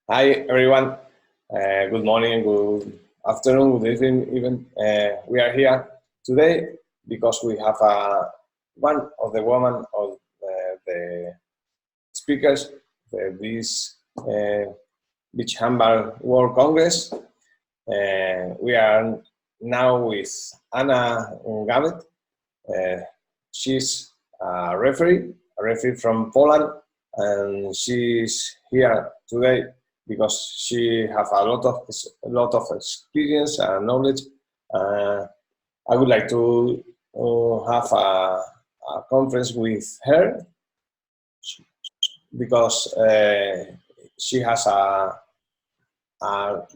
Hi everyone. Good morning, good afternoon, good evening. Even we are here today because we have one of the women of the speakers of this Beach Handball World Congress. We are now with Anna Gawel. She's a referee from Poland, and she's here today because she have a lot of experience and knowledge. Uh, I would like to have a conference with her because she has a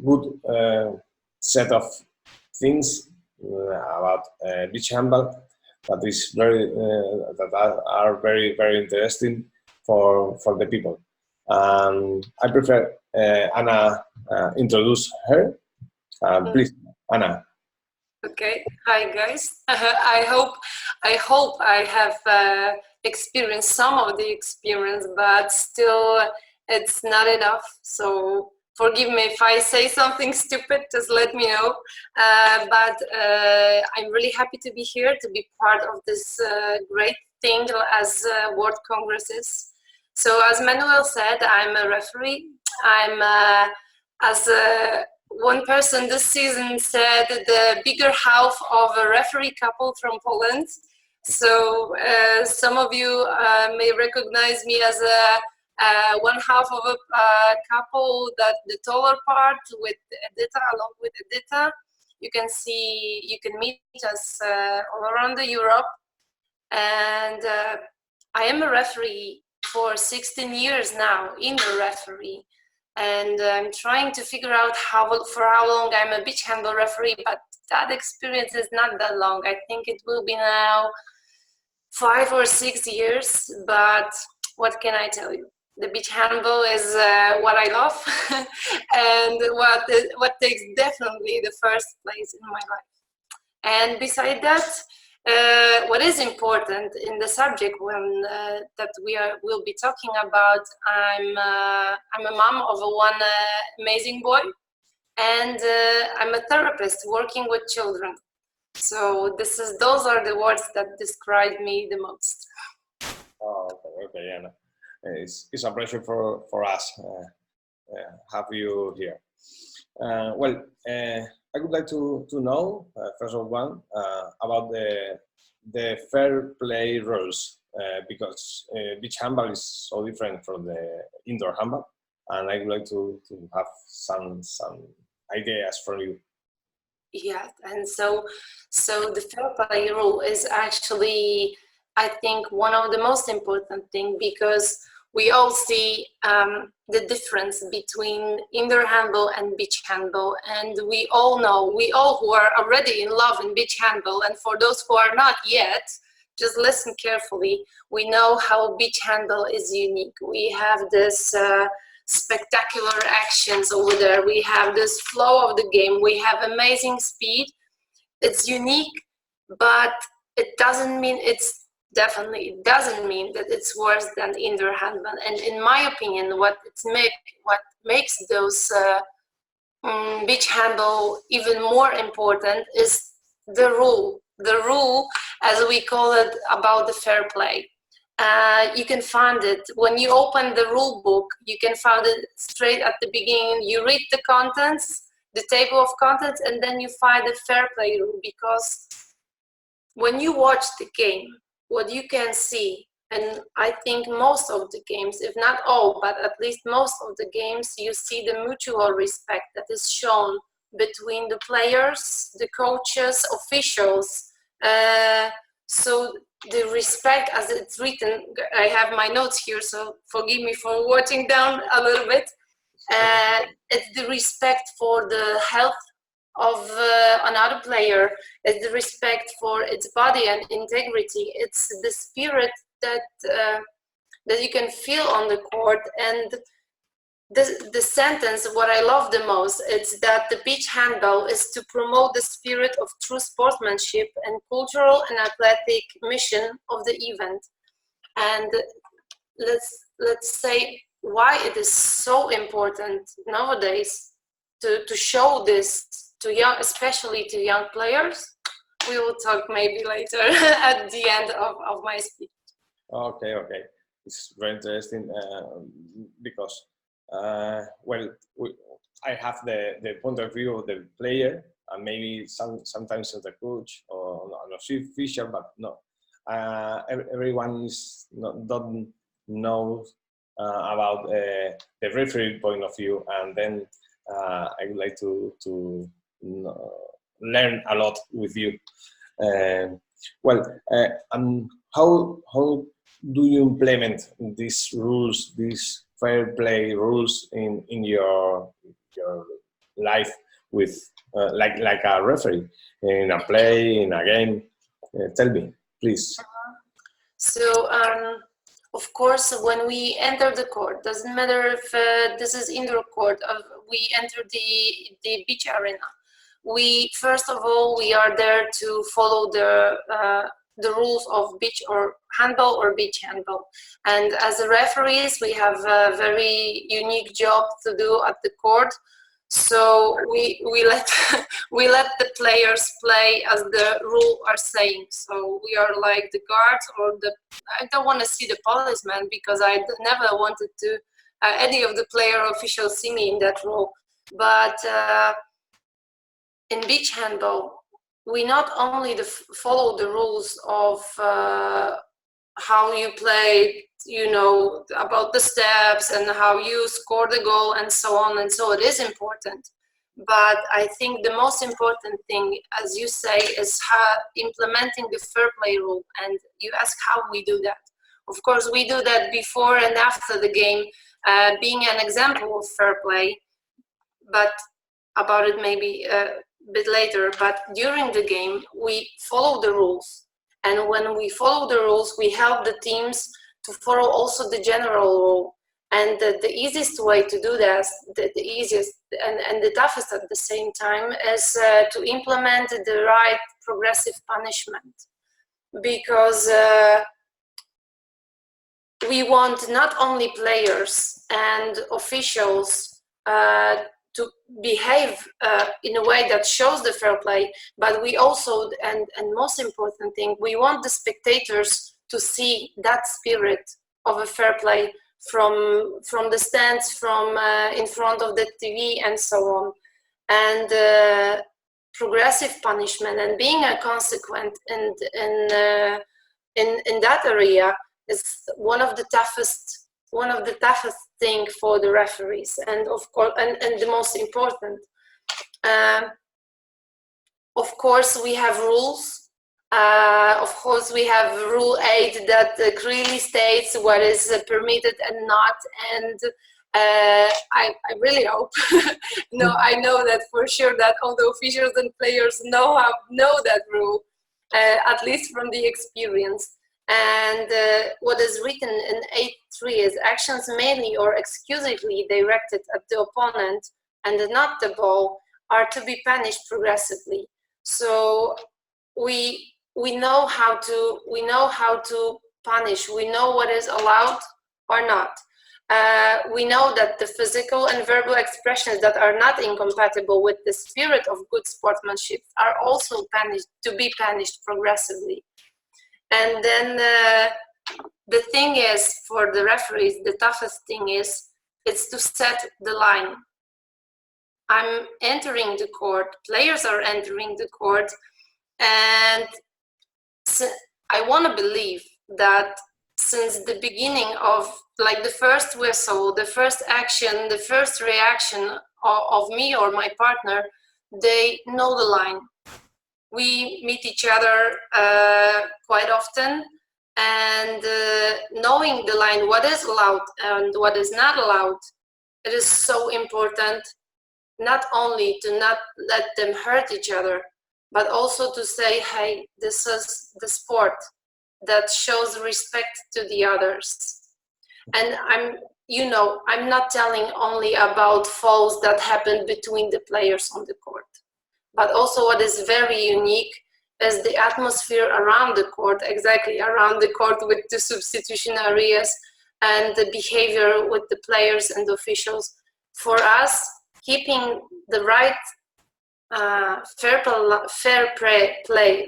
good set of things about beach handball that are very interesting for the people. I prefer Anna introduce her. Please, Anna. Okay. Hi, guys. I hope I have experienced some of the experience, but still, it's not enough. So forgive me if I say something stupid. Just let me know. But I'm really happy to be here to be part of this great thing as World Congress is. So as Manuel said, I'm a referee. I'm as a one person this season said the bigger half of a referee couple from Poland. So some of you may recognize me as one half of a couple, that the taller part with Edita, along with Edita. You can meet us all around the Europe. And I am a referee for 16 years now, indoor referee. And I'm trying to figure out for how long I'm a beach handball referee, but that experience is not that long. I think it will be now 5 or 6 years, but what can I tell you? The beach handball is what I love and what takes definitely the first place in my life. And beside that, what is important in the subject that will be talking about, I'm a mom of one amazing boy, and I'm a therapist working with children. So those are the words that describe me the most. Oh, okay, Anna. It's a pleasure for us have you here. Well, I would like to know first of all about the fair play rules because beach handball is so different from the indoor handball, and I would like to have some ideas from you. Yeah, and so the fair play rule is actually, I think, one of the most important thing, because we all see the difference between indoor handball and beach handball, and we all who are already in love in beach handball, and for those who are not yet, just listen carefully. We know how beach handball is unique. We have this spectacular actions over there. We have this flow of the game. We have amazing speed. It's unique, but it doesn't mean it doesn't mean that it's worse than indoor handball. And in my opinion, what makes those beach handball even more important is the rule, as we call it, about the fair play. You can find it when you open the rule book. You can find it straight at the beginning. You read the contents, the table of contents, and then you find the fair play rule. Because when you watch the game, what you can see, and I think most of the games, if not all, but at least most of the games, you see the mutual respect that is shown between the players, the coaches, officials. So the respect, as it's written, I have my notes here, so forgive me for watching down a little bit. It's the respect for the health of another player. It's the respect for its body and integrity. It's the spirit that you can feel on the court. And the sentence, what I love the most, it's that the beach handball is to promote the spirit of true sportsmanship and cultural and athletic mission of the event. And let's say why it is so important nowadays to show this to young, especially to young players. We will talk maybe later at the end of my speech. Okay, okay. It's very interesting because, well, I have the point of view of the player and maybe sometimes of the coach or an official, but no. Everyone is not, don't know about the referee point of view, and then I would like to learn a lot with you. Well, how do you implement these rules, these fair play rules in your life with like a referee in a play in a game? Tell me, please. So, of course, when we enter the court, doesn't matter if this is indoor court, we enter the beach arena. We, first of all, we are there to follow the rules of beach or handball or beach handball. And as a referees, we have a very unique job to do at the court. So we let we let the players play as the rule are saying. So we are like the guards or the. I don't want to see the policeman because I never wanted to any of the player officials see me in that role. But in beach handball, we not only follow the rules of how you play, you know, about the steps and how you score the goal and so on, and so it is important. But I think the most important thing, as you say, is how implementing the fair play rule. And you ask how we do that. Of course, we do that before and after the game, being an example of fair play, but about it maybe a bit later. But during the game, we follow the rules. And when we follow the rules, we help the teams to follow also the general rule. And the easiest way to do that, the easiest and the toughest at the same time, is to implement the right progressive punishment. Because we want not only players and officials to behave in a way that shows the fair play, but we also, and most important thing, we want the spectators to see that spirit of a fair play from the stands, from in front of the TV and so on. And progressive punishment and being a consequent in that area is one of the toughest thing for the referees, and of course, and the most important. Of course, we have rules. Of course, we have Rule 8 that clearly states what is permitted and not. And I really hope, no, I know that for sure that all the officials and players know that rule, at least from the experience. And what is written in 8.3 is actions mainly or exclusively directed at the opponent and not the ball are to be punished progressively. So we know how to punish. We know what is allowed or not. We know that the physical and verbal expressions that are not incompatible with the spirit of good sportsmanship are also to be punished progressively. And then the thing is, for the referees, the toughest thing is, it's to set the line. I'm entering the court, players are entering the court, and I want to believe that since the beginning of, like, the first whistle, the first action, the first reaction of me or my partner, they know the line. We meet each other quite often, and knowing the line, what is allowed and what is not allowed, it is so important, not only to not let them hurt each other, but also to say, hey, this is the sport that shows respect to the others. And I'm not telling only about fouls that happen between the players on the court, but also what is very unique is the atmosphere around the court, exactly around the court with the substitution areas. and the behavior with the players and officials. For us, keeping the right fair play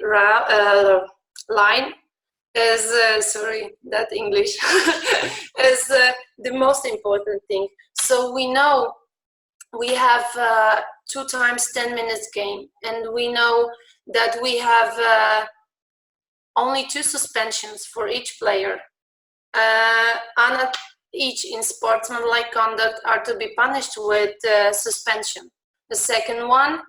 line is, sorry, that English, is the most important thing. So we know we have 2 times 10 minutes game, and we know that we have only 2 suspensions for each player. And each in sportsmanlike conduct are to be punished with suspension. The second one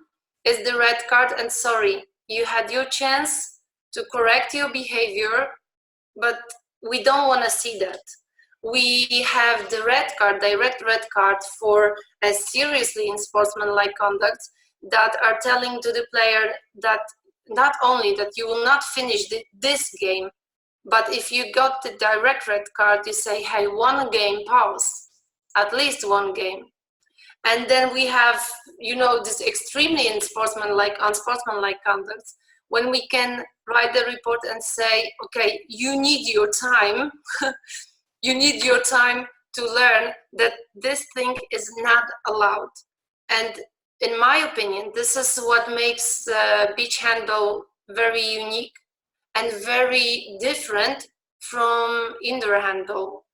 is the red card, and sorry, you had your chance to correct your behavior, but we don't want to see that. We have the red card, direct red card for seriously in sportsmanlike conduct that are telling to the player that not only that you will not finish this game, but if you got the direct red card, you say, hey, 1 game pause, at least 1 game. And then we have, you know, this extremely unsportsmanlike conduct, when we can write the report and say, okay, you need your time, you need your time to learn that this thing is not allowed. And in my opinion, this is what makes beach handball very unique and very different from indoor handball.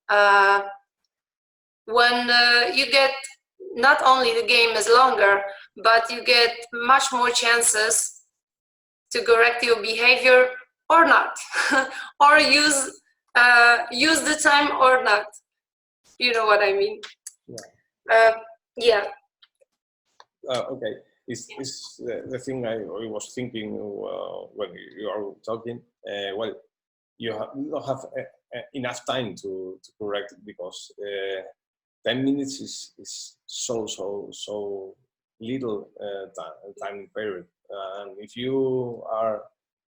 When you get, not only the game is longer, but you get much more chances to correct your behavior or not, or use the time or not. You know what I mean? Yeah. Yeah. Okay. Is the thing I was thinking when you are talking. Well, you don't have enough time to correct it, because 10 minutes is so little time period. And if you are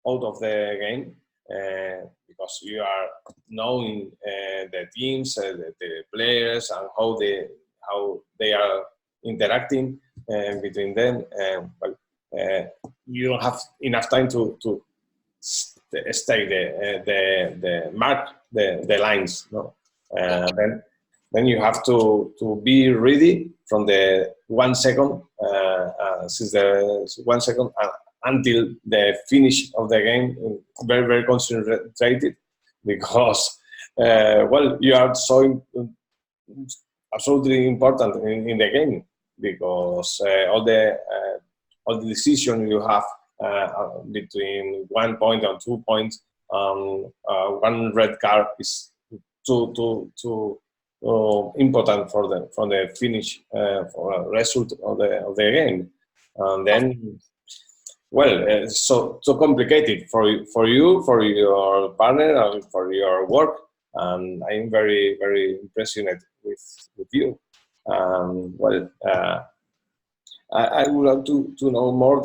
out of the game, because you are knowing the teams, the players, and how they are interacting between them, well, you don't have enough time to stay the mark the lines. No, then you have to be ready from the 1 second, since the 1 second until the finish of the game, very concentrated, because well, you are so absolutely important in the game, because all the decision you have between 1 point and 2 points, 1 red card is too important for the finish, for the result of the game. And then, well, so complicated for you, for your partner, and for your work. And I'm very impressed with you. Well, I would like to know more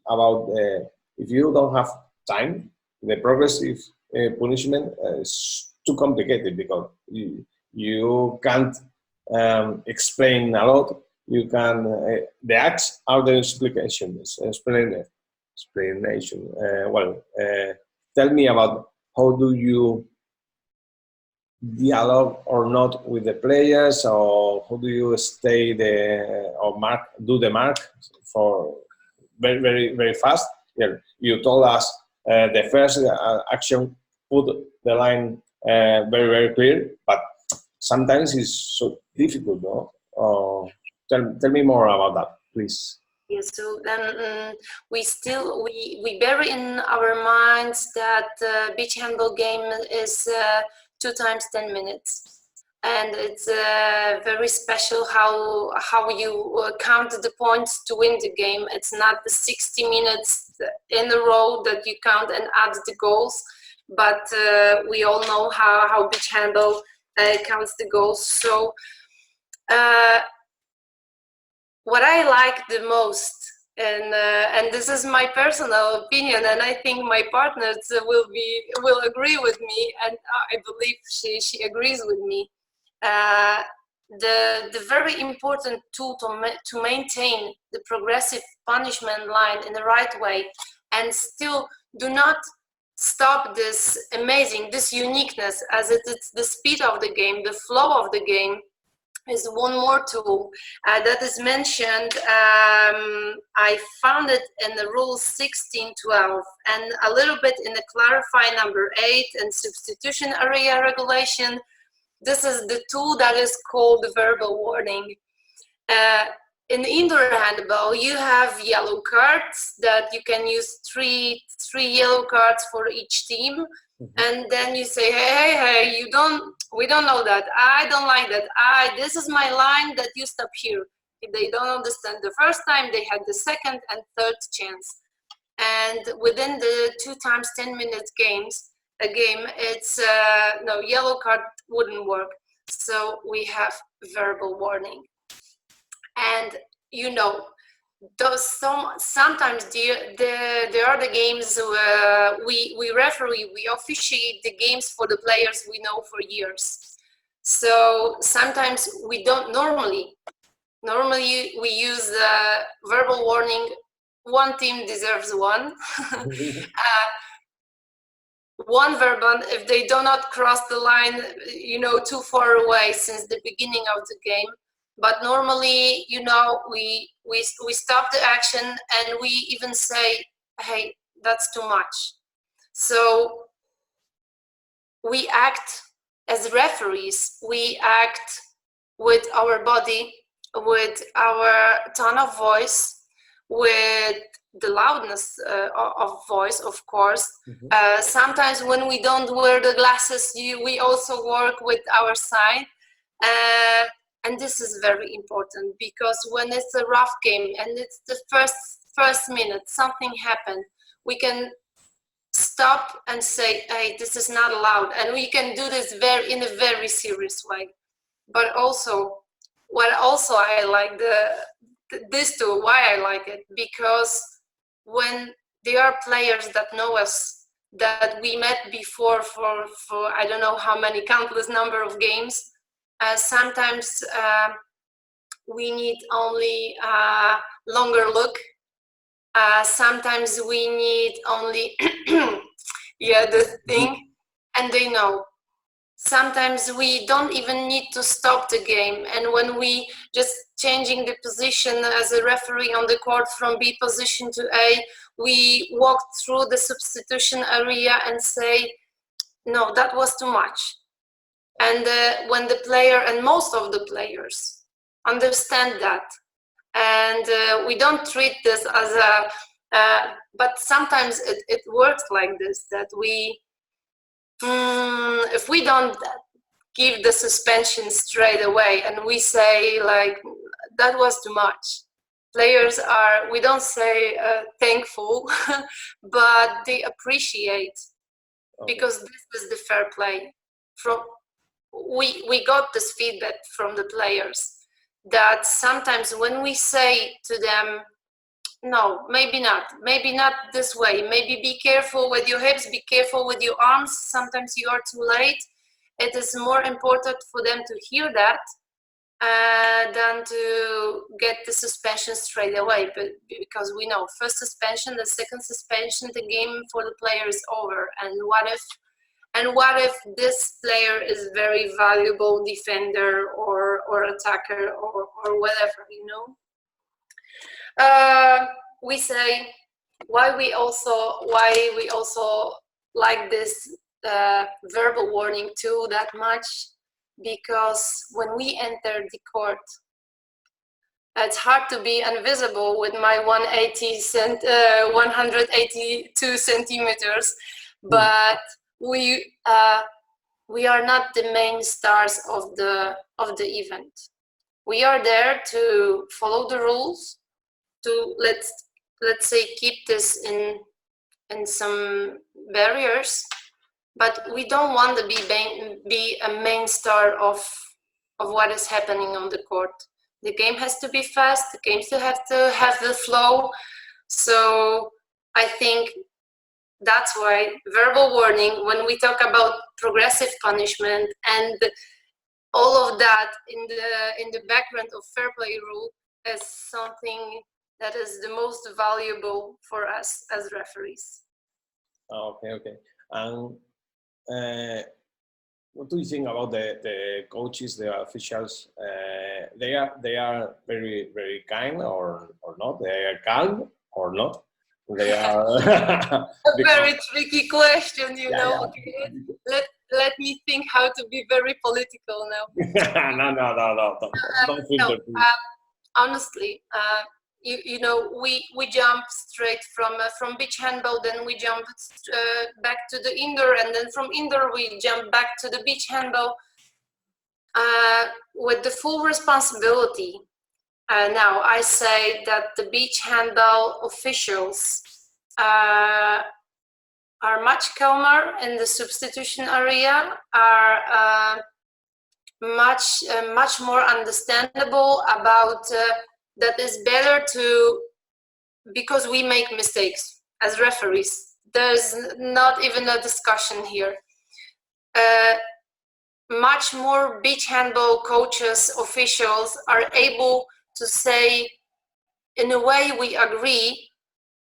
about if you don't have time, the progressive punishment is too complicated, because you can't explain a lot. You can the acts are the explanation. Well, tell me about how do you dialogue or not with the players, or how do you stay do the mark for very fast? Yeah, you told us the first action put the line very clear, but sometimes it's so difficult, no? Tell me more about that, please. Yeah, so then we bear in our minds that the beach handball game is 2 times 10 minutes, and it's very special how you count the points to win the game. It's not the 60 minutes in a row that you count and add the goals, but we all know how beach handball counts the goals. So what I like the most, and this is my personal opinion, and I think my partners will agree with me, and I believe she agrees with me. The very important tool to maintain the progressive punishment line in the right way, and still do not stop this this uniqueness, as it's the speed of the game, the flow of the game, is one more tool that is mentioned. I found it in the rule 1612 and a little bit in the clarify number 8 and substitution area regulation. This is the tool that is called the verbal warning. In indoor handball, you have yellow cards that you can use three yellow cards for each team. And then you say, hey, we don't know that. I don't like that. This is my line that you stop here. If they don't understand the first time, they had the second and third chance. And within the 2 times 10 minutes a game, it's no, yellow card wouldn't work. So we have verbal warning. And you know, sometimes there are the games we referee, we officiate the games for the players we know for years. So sometimes we don't normally we use the verbal warning. One team deserves one. One verbal if they do not cross the line, you know, too far away since the beginning of the game. But normally, you know, we stop the action and we even say, hey, that's too much. So we act as referees, we act with our body, with our tone of voice, with the loudness of voice, of course. Sometimes when we don't wear the glasses, we also work with our sign. And this is very important, because when it's a rough game and it's the first minute, something happened, we can stop and say, hey, this is not allowed. And we can do this in a very serious way. But also, I like this tool, why I like it, because when there are players that know us, that we met before for I don't know how many, countless number of games, sometimes we need only a longer look. Sometimes we need only the thing, and they know. Sometimes we don't even need to stop the game, and when we just changing the position as a referee on the court from B position to A, we walk through the substitution area and say, no, that was too much. And when the player, and most of the players, understand that, and we don't treat this as a, but sometimes it works like this, that we, if we don't give the suspension straight away and we say like, that was too much, players are, we don't say thankful, but they appreciate, because this is the fair play. We got this feedback from the players, that sometimes when we say to them, no, maybe not this way, maybe be careful with your hips, be careful with your arms, sometimes you are too late, it is more important for them to hear that than to get the suspension straight away. But because we know, first suspension, the second suspension, the game for the player is over. And what if this player is very valuable defender or attacker or whatever, you know? We say why we also like this verbal warning tool that much, because when we enter the court, it's hard to be invisible with my 182 centimeters, but we are not the main stars of the event. We are there to follow the rules, to let's say keep this in some barriers, but we don't want to be a main star of what is happening on the court. The game has to be fast, the game still have to have the flow. So I think that's why verbal warning, when we talk about progressive punishment and all of that in the background of fair play rule, is something that is the most valuable for us as referees. Okay, okay. And what do you think about the coaches, the officials? They are very kind or not? They are calm or not? They are A because very tricky question, you yeah, know. yeah. Okay, let me think how to be very political now. No, don't No, filter, please. honestly, you know, we jump straight from beach handball, then we jump back to the indoor, and then from indoor we jump back to the beach handball with the full responsibility. Now I say that the beach handball officials are much calmer in the substitution area, are much more understandable about that is better to, because we make mistakes as referees. There's not even a discussion here. Much more beach handball coaches, officials are able to say, in a way, we agree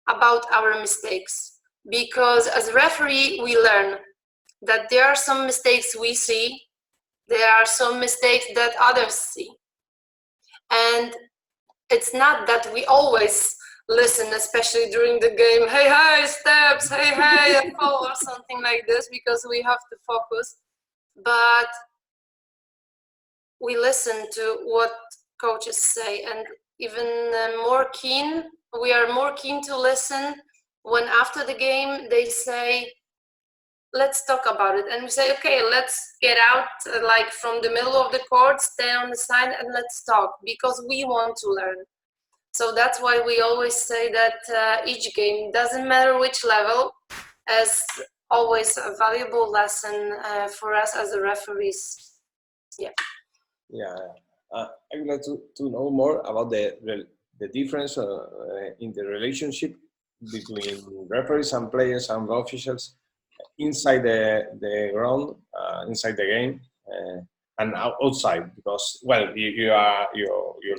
about our mistakes. Because as referee, we learn that there are some mistakes we see, there are some mistakes that others see. And it's not that we always listen, especially during the game, hey, steps, hey, a foul or something like this, because we have to focus. But we listen to what coaches say, and even we are more keen to listen when after the game they say, let's talk about it. And we say, okay, let's get out like from the middle of the court, stay on the side and let's talk, because we want to learn. So that's why we always say that each game, doesn't matter which level, is always a valuable lesson for us as the referees. Yeah. Yeah, I would like to know more about the difference in the relationship between referees and players and officials inside the ground, inside the game, and outside. Because well, you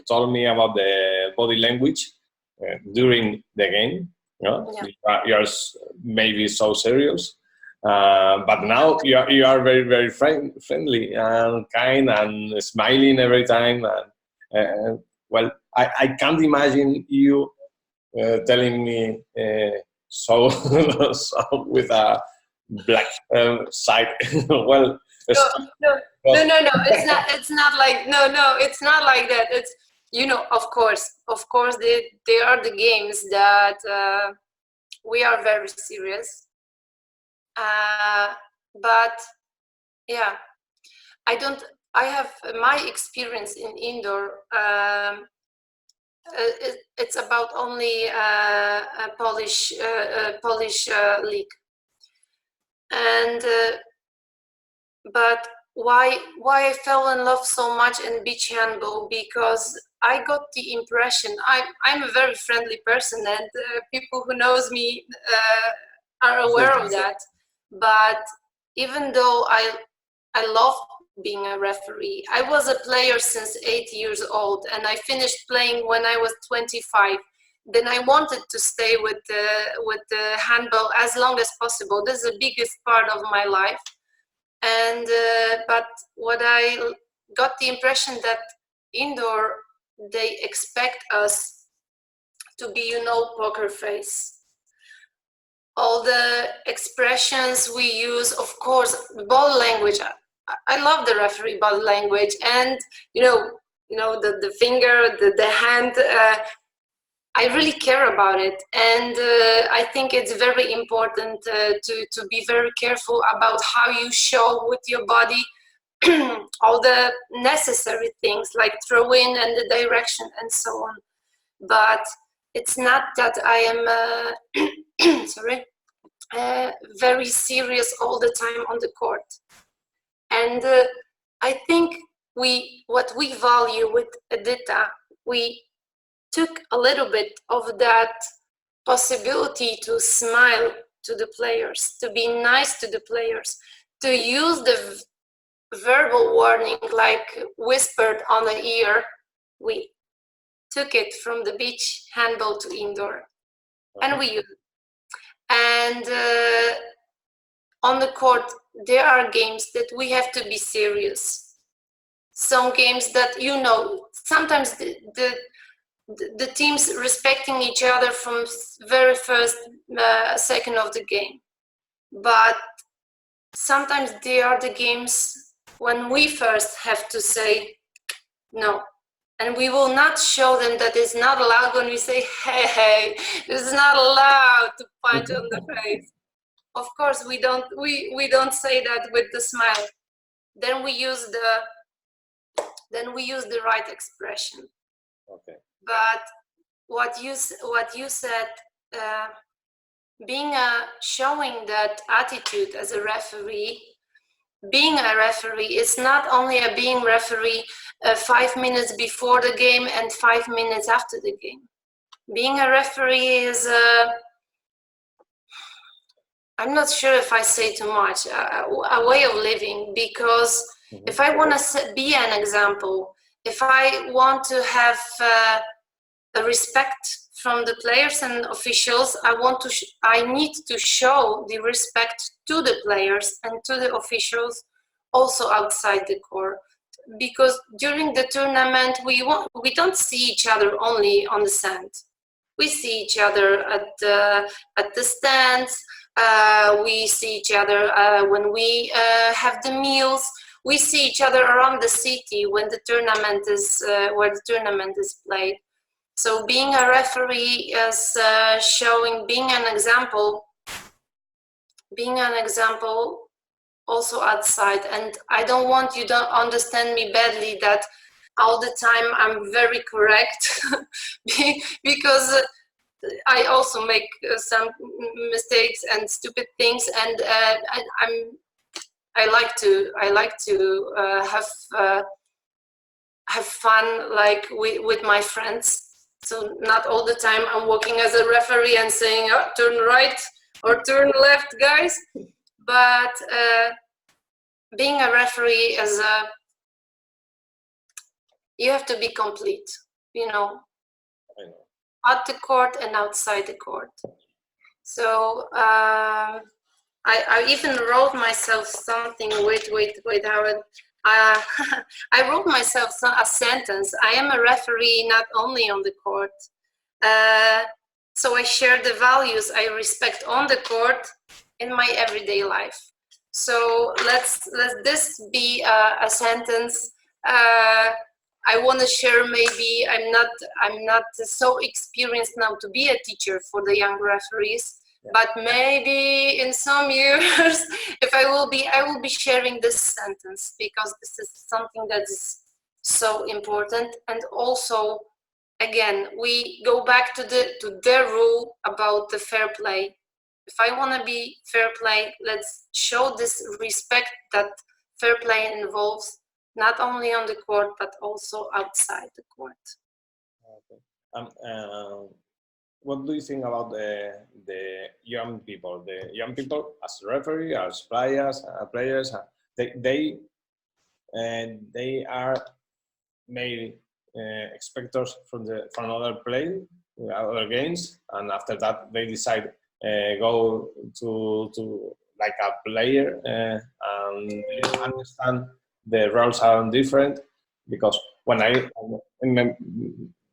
told me about the body language during the game. You know, Yeah. you are maybe so serious, but now you are very friendly and kind and smiling every time. And well, I can't imagine you telling me so so with a black side. Well, No, stop. no. It's not like no. It's not like that. It's, you know, of course, they are the games that we are very serious. But yeah, I have my experience in indoor. It's about only a Polish league, and but why I fell in love so much in beach handball, because I got the impression I'm a very friendly person, and people who knows me are aware of that. But even though I love being a referee, I was a player since 8 years old, and I finished playing when I was 25. Then I wanted to stay with the handball as long as possible. This is the biggest part of my life. And but what I got the impression that indoor they expect us to be, you know, poker face. All the expressions we use, of course, body language. I love the referee body language, and you know the finger, the hand. I really care about it, and I think it's very important to be very careful about how you show with your body all the necessary things like throw in and the direction and so on. But it's not that I am sorry, very serious all the time on the court. And I think what we value with Edita, we took a little bit of that possibility to smile to the players, to be nice to the players, to use the verbal warning like whispered on the ear. We took it from the beach handball to indoor, and we used it. And on the court, there are games that we have to be serious. Some games that, you know, sometimes the teams respecting each other from very first second of the game. But sometimes there are the games when we first have to say no. And we will not show them that it's not allowed when we say, hey, it's not allowed to punch on the face. Of course, we don't say that with the smile. Then we use the right expression. Okay. But what you said, showing that attitude as a referee, being a referee is not only a being referee 5 minutes before the game and 5 minutes after the game. Being a referee is I'm not sure if I say too much, a way of living, because if I want to be an example, if I want to have a respect from the players and officials, I need to show the respect to the players and to the officials also outside the court. Because during the tournament, we don't see each other only on the sand. We see each other at the stands. We see each other when we have the meals. We see each other around the city when the tournament is where the tournament is played. So being a referee is being an example also outside. And I don't want you to understand me badly that all the time I'm very correct, because I also make some mistakes and stupid things, and I like to have fun, like with my friends. So not all the time I'm working as a referee and saying, oh, turn right or turn left, guys. But being a referee is you have to be complete, you know, at the court and outside the court. So I even wrote myself something. Wait, Howard. I wrote myself a sentence. I am a referee not only on the court. So I share the values I respect on the court in my everyday life. So let this be a sentence. I want to share. Maybe I'm not so experienced now to be a teacher for the young referees, but maybe in some years, if I will be sharing this sentence, because this is something that is so important. And also, again, we go back to their rule about the fair play. If I want to be fair play, let's show this respect that fair play involves, not only on the court, but also outside the court. Okay. What do you think about the young people? The young people as referee, as players, they are made spectators from other play, other games, and after that they decide go to like a player and they understand the roles are different. Because when I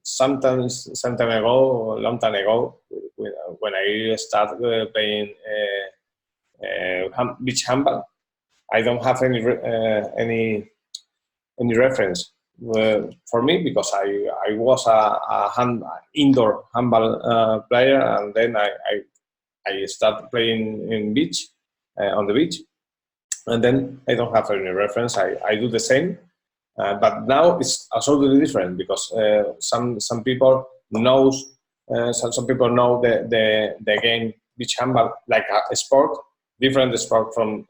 sometimes some time ago, a long time ago, when I started playing beach handball, I don't have any reference for me, because I was a indoor handball player, and then I started playing in beach on the beach, and then I don't have any reference. I do the same. But now it's absolutely different, because some people knows some people know the game beach handball like a sport, different sport from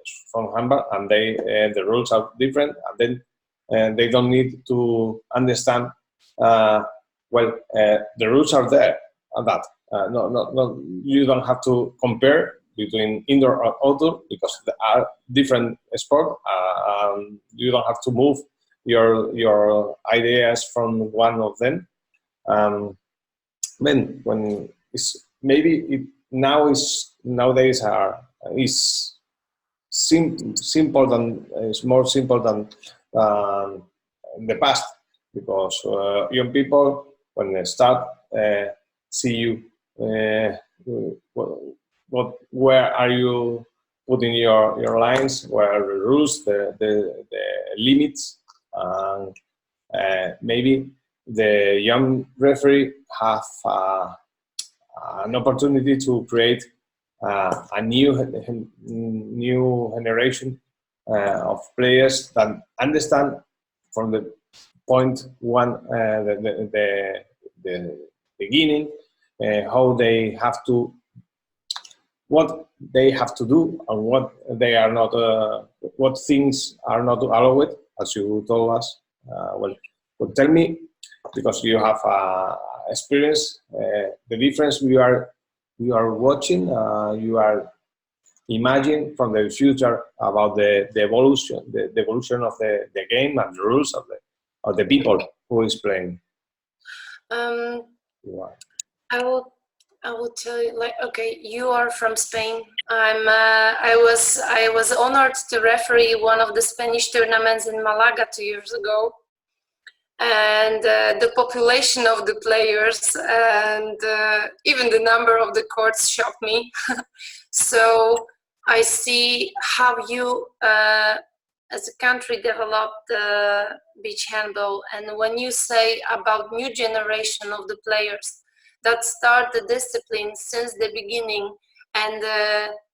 handball, and the rules are different, and then they don't need to understand. The rules are there, and that no, you don't have to compare between indoor or outdoor, because there are different sport. You don't have to move your ideas from one of them. Then when it's maybe it now is nowadays is simple than it's more simple than in the past, because young people when they start see you where are you putting your lines, where are the rules, the limits, and maybe the young referee have an opportunity to create a new generation of players that understand from the point one, the beginning, how they have to, what they have to do, and what they are not, what things are not allowed, as you told us. Well, tell me, because you have experience, the difference you are watching, you are imagine from the future about the evolution, the evolution of the game and the rules of the people who is playing. Yeah. I will tell you, like, okay, you are from Spain. I was honored to referee one of the Spanish tournaments in Malaga 2 years ago, and the population of the players and even the number of the courts shocked me. So I see how you, as a country, developed beach handball, and when you say about new generation of the players that start the discipline since the beginning and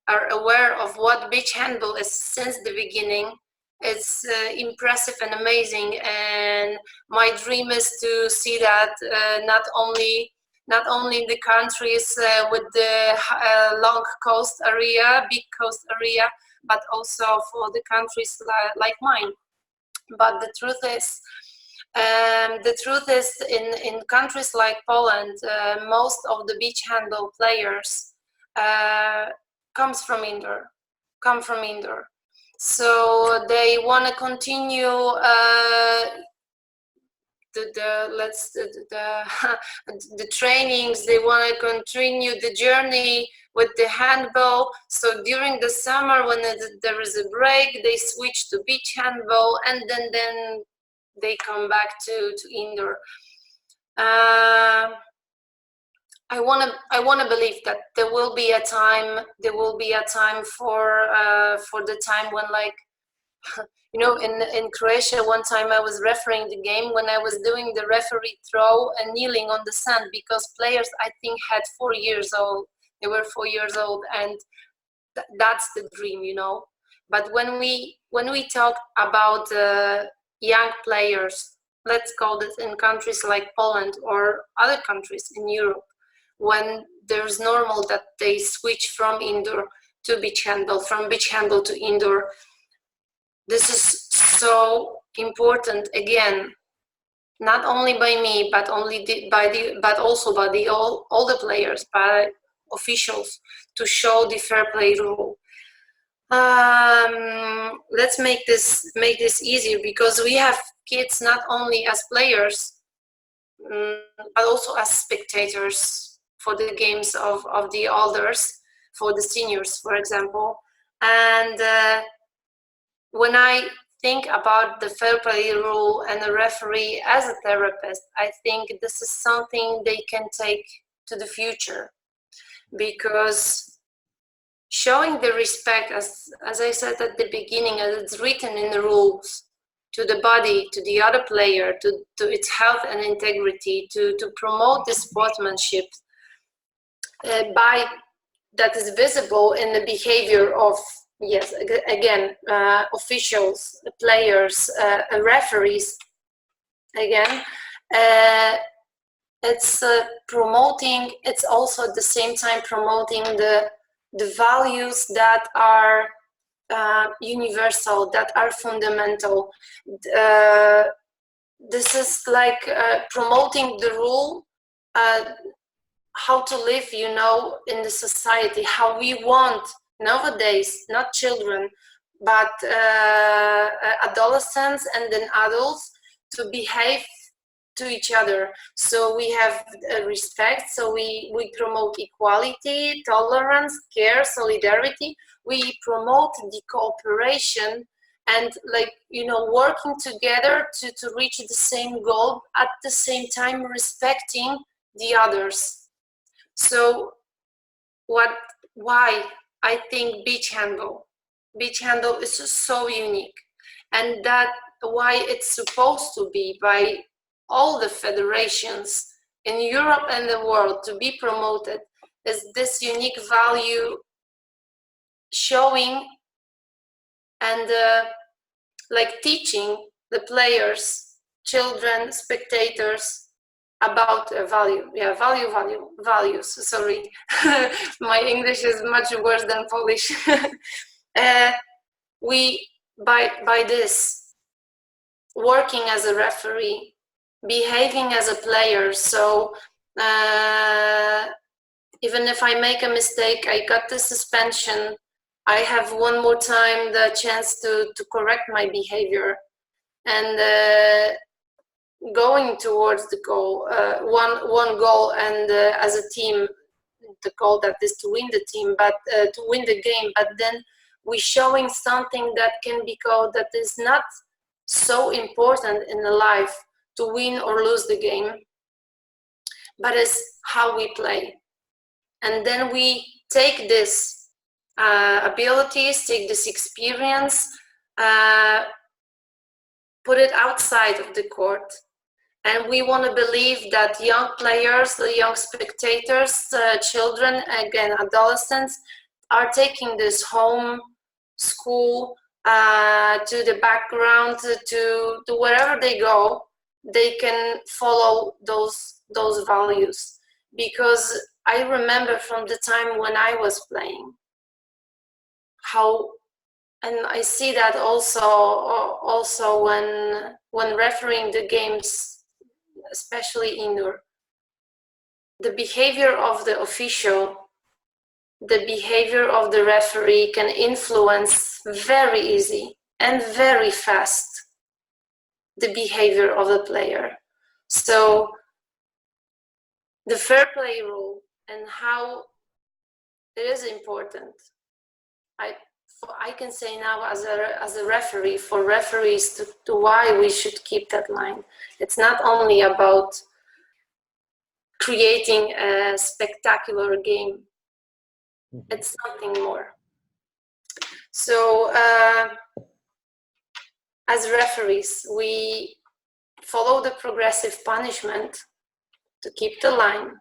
are aware of what beach handball is since the beginning, it's impressive and amazing. And my dream is to see that not only in the countries with the long coast area, big coast area, but also for the countries like mine. But the truth is, in countries like Poland, most of the beach handball players come from indoor. So they want to continue the trainings. They want to continue the journey with the handball. So during the summer, when there is a break, they switch to beach handball, and then they come back to indoor. I wanna believe that there will be a time for the time when, like, you know, in Croatia, one time I was refereeing the game when I was doing the referee throw and kneeling on the sand, because players, I think, had 4 years old. They were 4 years old, and that's the dream, you know. But when we talk about young players, let's call it in countries like Poland or other countries in Europe, when there's normal that they switch from indoor to beach handball, from beach handball to indoor, this is so important. Again, not only by me, but also by all the players, by officials, to show the fair play rule. Let's make this easier, because we have kids not only as players, but also as spectators for the games of the elders, for the seniors, for example. And when I think about the fair play rule and a referee as a therapist, I think this is something they can take to the future, because showing the respect, as I said at the beginning, as it's written in the rules, to the body, to the other player, to its health and integrity, to promote the sportsmanship, by that is visible in the behavior of, yes, again, officials, players, referees. Again, it's promoting. It's also at the same time promoting the values that are universal, that are fundamental. This is like promoting the rule, how to live, you know, in the society, how we want nowadays, not children, but adolescents and then adults, to behave to each other. So we have respect, so we promote equality, tolerance, care, solidarity. We promote the cooperation and, like, you know, working together to reach the same goal, at the same time respecting the others. So why I think beach handball is so unique, and that why it's supposed to be by all the federations in Europe and the world to be promoted, is this unique value showing and like teaching the players, children, spectators about values. Sorry, my English is much worse than Polish. We by this working as a referee, behaving as a player. So even if I make a mistake, I got the suspension, I have one more time the chance to correct my behavior, and going towards the goal, one goal, and as a team, the goal that is to win the team, but to win the game. But then we showing something that can be called, that is not so important in the life to win or lose the game, but is how we play. And then we take this abilities, take this experience, put it outside of the court. And we want to believe that young players, the young spectators, children, again, adolescents, are taking this home, school, to the background, to wherever they go, they can follow those values. Because I remember from the time when I was playing, how, and I see that also when refereeing the games, especially indoor, the behavior of the official, the behavior of the referee can influence very easy and very fast the behavior of the player. So the fair play rule and how it is important, I can say now as a referee, for referees to why we should keep that line. It's not only about creating a spectacular game, it's something more. So as referees, we follow the progressive punishment to keep the line,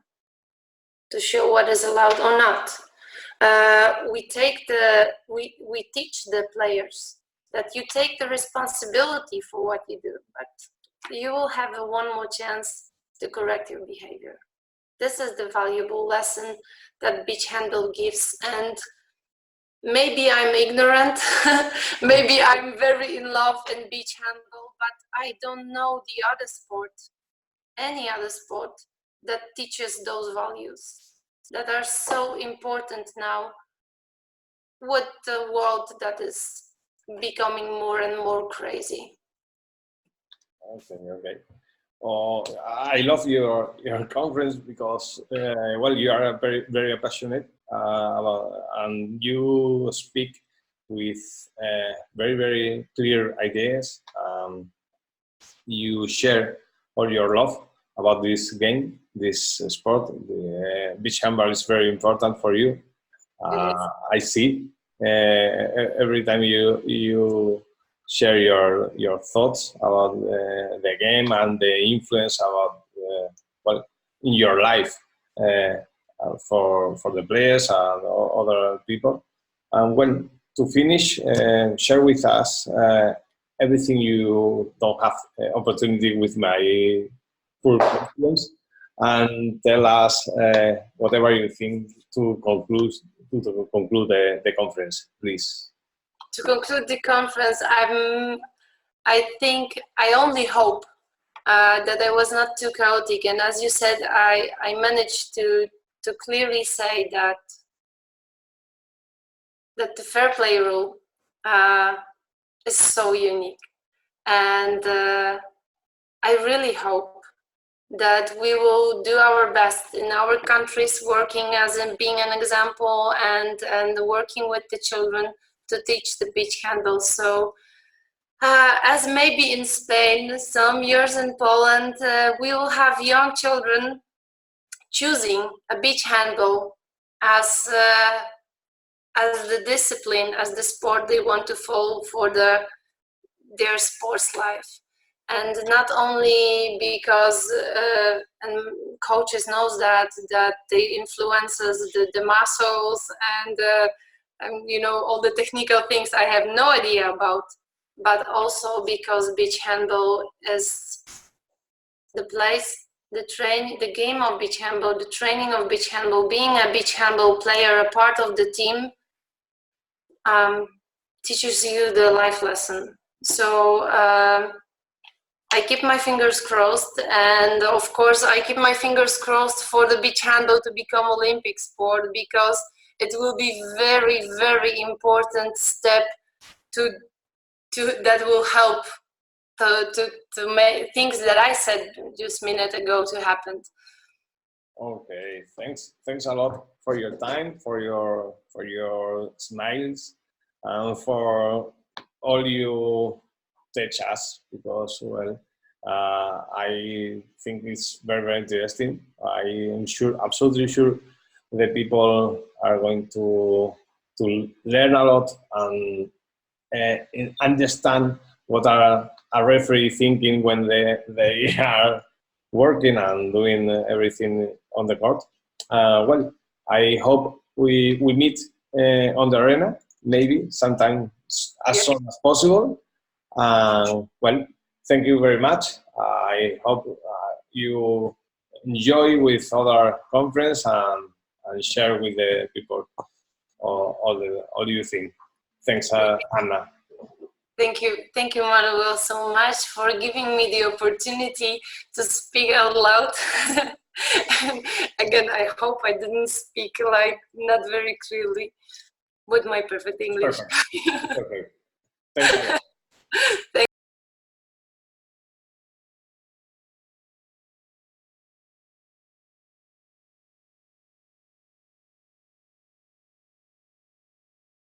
to show what is allowed or not. We teach the players that you take the responsibility for what you do, but you will have one more chance to correct your behavior. This is the valuable lesson that beach handball gives. And maybe I'm ignorant, maybe I'm very in love in beach handball, but I don't know the other sport, any other sport that teaches those values that are so important now with the world that is becoming more and more crazy. Okay. Oh, I love your conference because well, you are very passionate and you speak with very clear ideas. You share all your love about this game, this sport. The beach handball is very important for you. I see every time you share your thoughts about the game and the influence about well in your life for the players and other people. And when to finish, share with us everything you don't have opportunity with my full questions, and tell us whatever you think to conclude the conference, please. To conclude the conference, I think I only hope that I was not too chaotic, and as you said, I managed to clearly say that the fair play rule is so unique, and I really hope that we will do our best in our countries, working as in being an example and working with the children to teach the beach handball. So as maybe in Spain, some years in Poland, we will have young children choosing a beach handball as the discipline, as the sport they want to follow for their sports life. And not only because and coaches knows that they influences the muscles and you know, all the technical things I have no idea about, but also because beach handball is the place, the game of beach handball, the training of beach handball, being a beach handball player, a part of the team, teaches you the life lesson. So I keep my fingers crossed, and of course I keep my fingers crossed for the beach handball to become Olympic sport, because it will be very, very important step to that will help to make things that I said just a minute ago to happen. Okay, thanks a lot for your time, for your smiles, and for all you teach us, because well, I think it's very, very interesting. I am sure, absolutely sure, the people are going to learn a lot and understand what are a referee thinking when they are working and doing everything on the court. Well, I hope we meet on the arena, maybe sometime as soon as possible. Well, thank you very much. I hope you enjoy with other conference and share with the people all you think. Thanks, Anna. Thank you, Manuel, so much for giving me the opportunity to speak out loud. And again, I hope I didn't speak like not very clearly with my perfect English. Perfect. Perfect. Thank you.